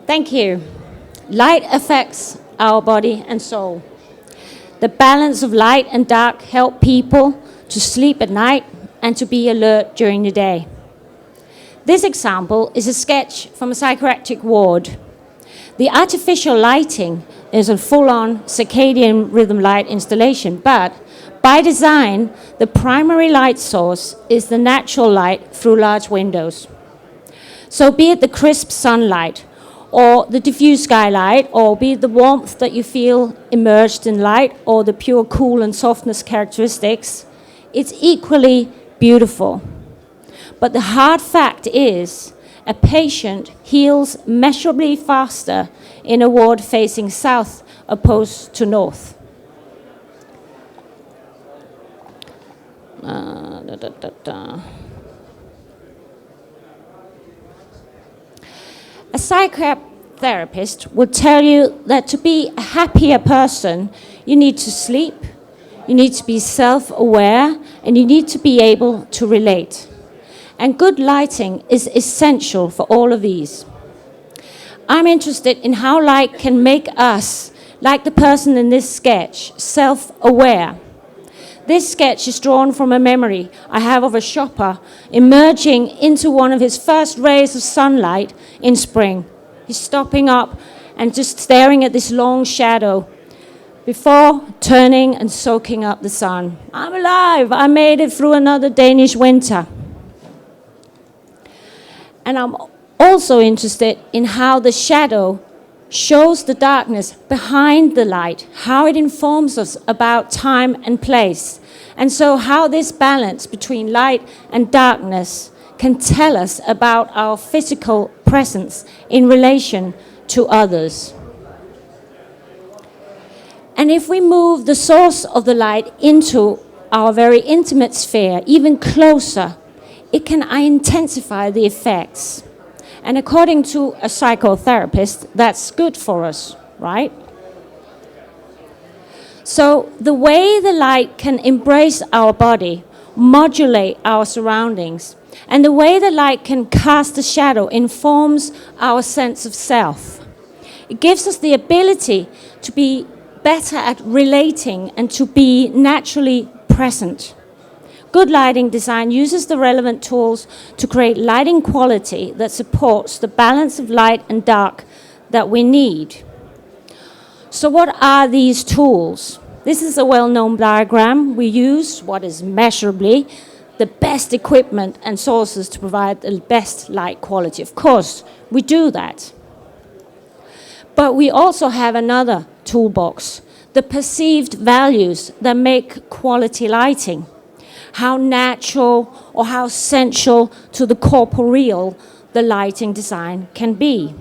Thank you. Light affects our body and soul. The balance of light and dark help people to sleep at night and to be alert during the day. This example is a sketch from a psychiatric ward. The artificial lighting is a full-on circadian rhythm light installation, but by design, the primary light source is the natural light through large windows. So be it the crisp sunlight, or the diffuse skylight, or be it the warmth that you feel immersed in light, or the pure cool and softness characteristics, it's equally beautiful. But the hard fact is, a patient heals measurably faster in a ward facing south opposed to north. A psychotherapist will tell you that to be a happier person, you need to sleep, you need to be self-aware, and you need to be able to relate. And good lighting is essential for all of these. I'm interested in how light can make us, like the person in this sketch, self-aware. This sketch is drawn from a memory I have of a shopper emerging into one of his first rays of sunlight in spring. He's stopping up and just staring at this long shadow before turning and soaking up the sun. I'm alive! I made it through another Danish winter. And I'm also interested in how the shadow shows the darkness behind the light, how it informs us about time and place. And so how this balance between light and darkness can tell us about our physical presence in relation to others. And if we move the source of the light into our very intimate sphere, even closer, it can intensify the effects. And according to a psychotherapist, that's good for us, right? So the way the light can embrace our body, modulate our surroundings, and the way the light can cast a shadow informs our sense of self. It gives us the ability to be better at relating and to be naturally present. Good lighting design uses the relevant tools to create lighting quality that supports the balance of light and dark that we need. So what are these tools? This is a well-known diagram. We use what is measurably the best equipment and sources to provide the best light quality. Of course, we do that. But we also have another toolbox, the perceived values that make quality lighting. How natural or how sensual to the corporeal the lighting design can be.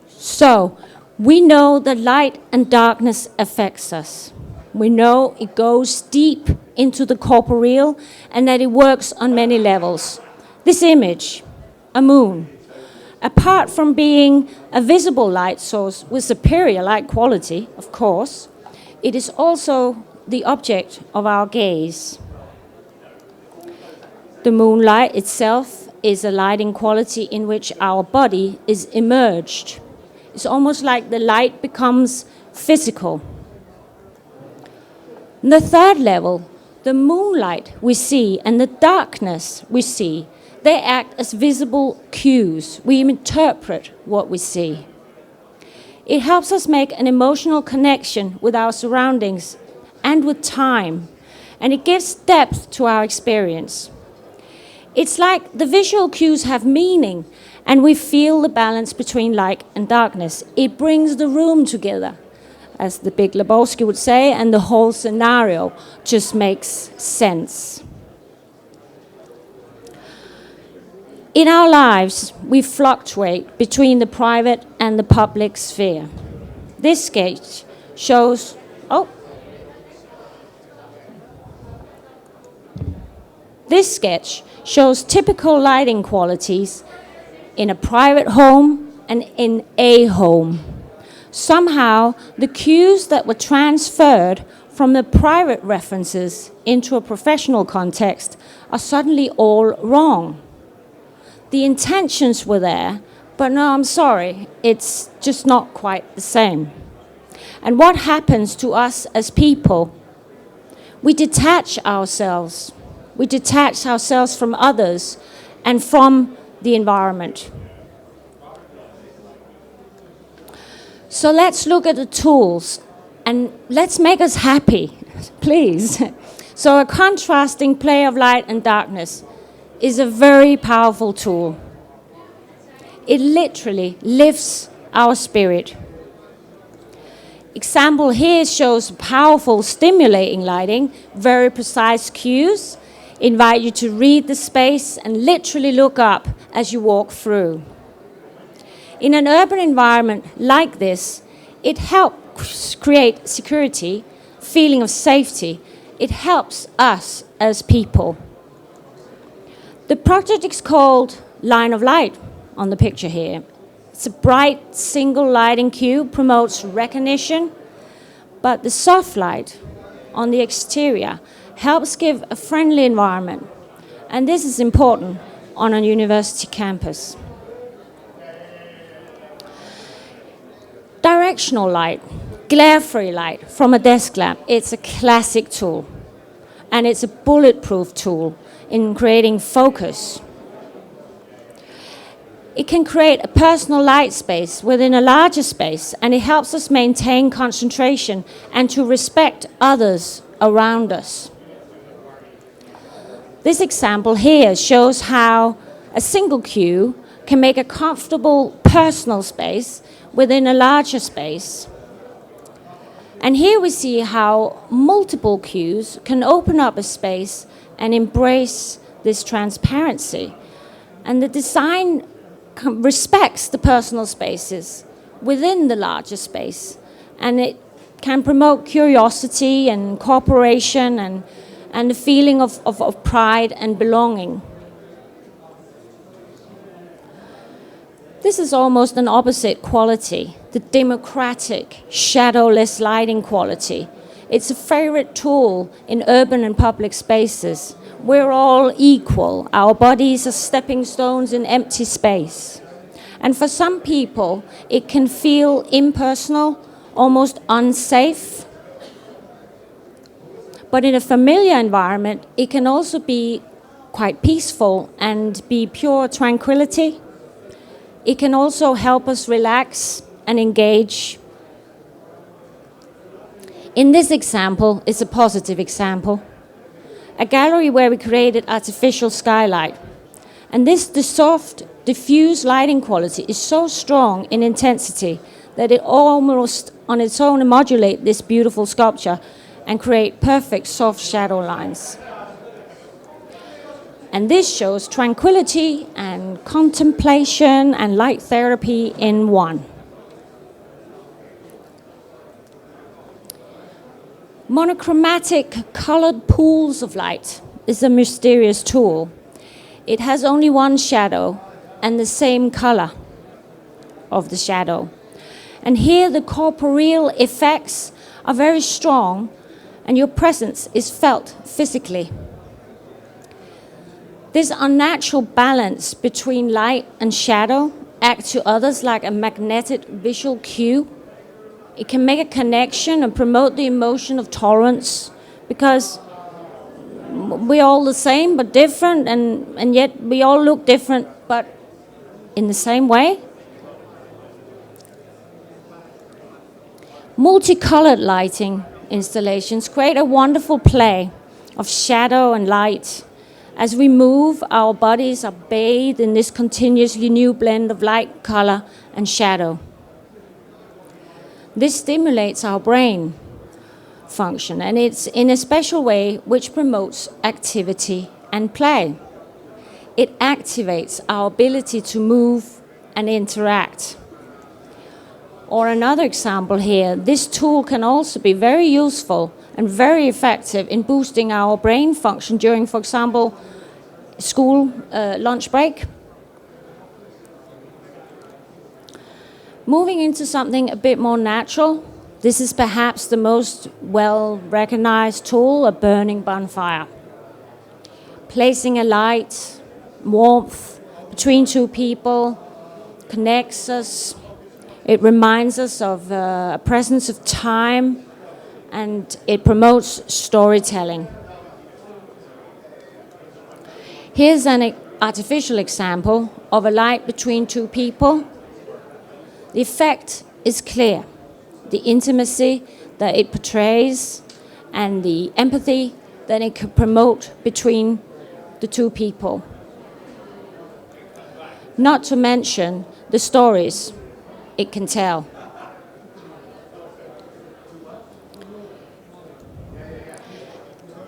So, we know that light and darkness affects us. We know it goes deep into the corporeal and that it works on many levels. This image, a moon, apart from being a visible light source with superior light quality, of course, it is also the object of our gaze. The moonlight itself is a lighting quality in which our body is immersed. It's almost like the light becomes physical. The third level, the moonlight we see and the darkness we see, they act as visible cues. We interpret what we see. It helps us make an emotional connection with our surroundings and with time, and it gives depth to our experience. It's like the visual cues have meaning, and we feel the balance between light and darkness. It brings the room together, as the Big Lebowski would say, and the whole scenario just makes sense. In our lives, we fluctuate between the private and the public sphere. This sketch shows, This sketch shows typical lighting qualities in a private home and in a home. Somehow, the cues that were transferred from the private references into a professional context are suddenly all wrong. The intentions were there, But no, I'm sorry, it's just not quite the same. And what happens to us as people? We detach ourselves. We detach ourselves from others and from the environment. So let's look at the tools and let's make us happy, please. So a contrasting play of light and darkness is a very powerful tool. It literally lifts our spirit. Example here shows powerful stimulating lighting, very precise cues, invite you to read the space and literally look up as you walk through. In an urban environment like this, it helps create security, feeling of safety. It helps us as people. The project is called Line of Light on the picture here. It's a bright single lighting cue, promotes recognition, but the soft light on the exterior helps give a friendly environment. And this is important on a university campus. Directional light, glare-free light from a desk lamp. It's a classic tool, and it's a bulletproof tool in creating focus. It can create a personal light space within a larger space, and it helps us maintain concentration and to respect others around us. This example here shows how a single cue can make a comfortable personal space within a larger space. And here we see how multiple cues can open up a space and embrace this transparency. And the design respects the personal spaces within the larger space. And it can promote curiosity and cooperation and the feeling of pride and belonging. This is almost an opposite quality, the democratic, shadowless lighting quality. It's a favorite tool in urban and public spaces. We're all equal. Our bodies are stepping stones in empty space. And for some people, it can feel impersonal, almost unsafe. But in a familiar environment, it can also be quite peaceful and be pure tranquility. It can also help us relax and engage. In this example, it's a positive example. A gallery where we created artificial skylight. And the soft, diffuse lighting quality is so strong in intensity that it almost on its own modulates this beautiful sculpture and create perfect soft shadow lines. And this shows tranquility and contemplation and light therapy in one. Monochromatic colored pools of light is a mysterious tool. It has only one shadow and the same color of the shadow. And here the corporeal effects are very strong and your presence is felt physically. This unnatural balance between light and shadow acts to others like a magnetic visual cue. It can make a connection and promote the emotion of tolerance because we're all the same but different, and yet we all look different but in the same way. Multicolored lighting installations create a wonderful play of shadow and light. As we move, our bodies are bathed in this continuously new blend of light, color, and shadow. This stimulates our brain function, and it's in a special way which promotes activity and play. It activates our ability to move and interact. Or another example here, this tool can also be very useful and very effective in boosting our brain function during, for example, school lunch break. Moving into something a bit more natural, this is perhaps the most well-recognized tool, a burning bonfire. Placing a light, warmth between two people connects us. It reminds us of a presence of time, and it promotes storytelling. Here's an artificial example of a light between two people. The effect is clear. The intimacy that it portrays and the empathy that it can promote between the two people. Not to mention the stories it can tell.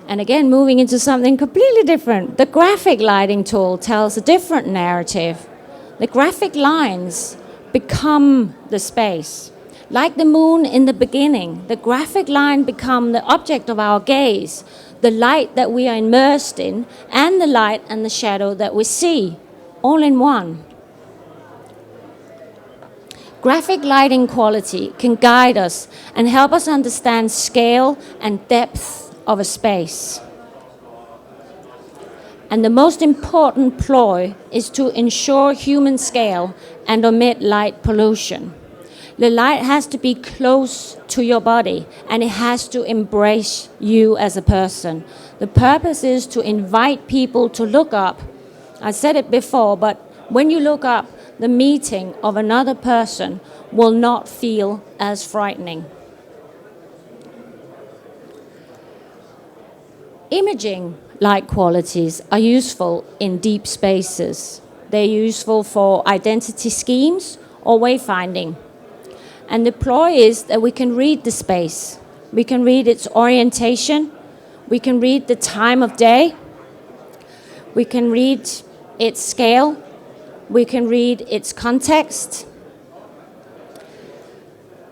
And again, moving into something completely different, the graphic lighting tool tells a different narrative. The graphic lines become the space. Like the moon in the beginning, the graphic line become the object of our gaze, the light that we are immersed in, and the light and the shadow that we see, all in one. Graphic lighting quality can guide us and help us understand scale and depth of a space. And the most important ploy is to ensure human scale and omit light pollution. The light has to be close to your body, and it has to embrace you as a person. The purpose is to invite people to look up. I said it before, but when you look up, the meeting of another person will not feel as frightening. Imaging light qualities are useful in deep spaces. They're useful for identity schemes or wayfinding. And the ploy is that we can read the space. We can read its orientation. We can read the time of day. We can read its scale. We can read its context.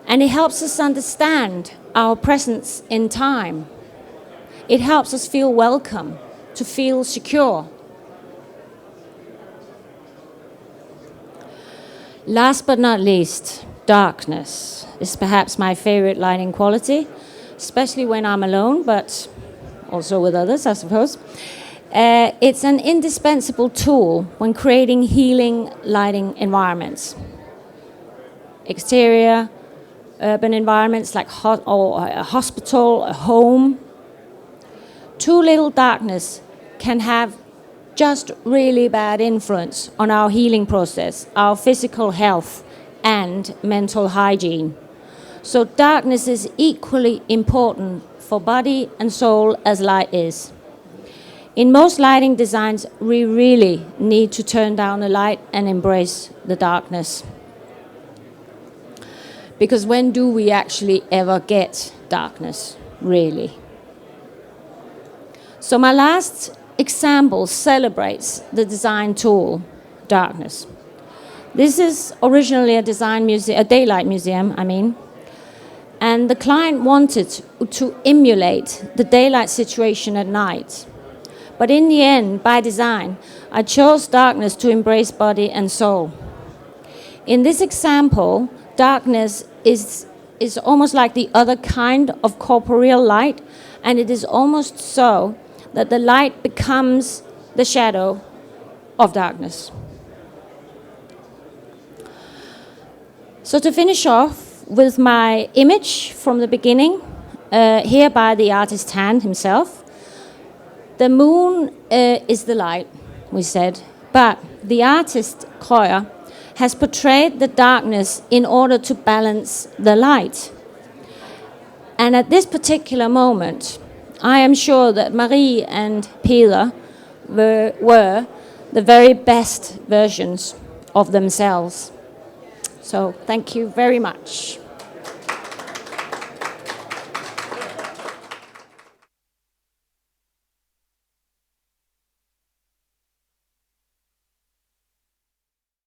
And it helps us understand our presence in time. It helps us feel welcome, to feel secure. Last but not least, darkness is perhaps my favorite lighting quality, especially when I'm alone, but also with others, I suppose. It's an indispensable tool when creating healing lighting environments. Exterior, urban environments like a hospital, a home. Too little darkness can have just really bad influence on our healing process, our physical health, and mental hygiene. So darkness is equally important for body and soul as light is. In most lighting designs, we really need to turn down the light and embrace the darkness. Because when do we actually ever get darkness, really? So my last example celebrates the design tool, darkness. This is originally a daylight museum, and the client wanted to emulate the daylight situation at night. But in the end, by design, I chose darkness to embrace body and soul. In this example, darkness is almost like the other kind of corporeal light, and it is almost so that the light becomes the shadow of darkness. So to finish off with my image from the beginning, here by the artist's hand himself, the moon is the light, we said, but the artist, Krøyer, has portrayed the darkness in order to balance the light. And at this particular moment, I am sure that Marie and Peter were the very best versions of themselves. So thank you very much.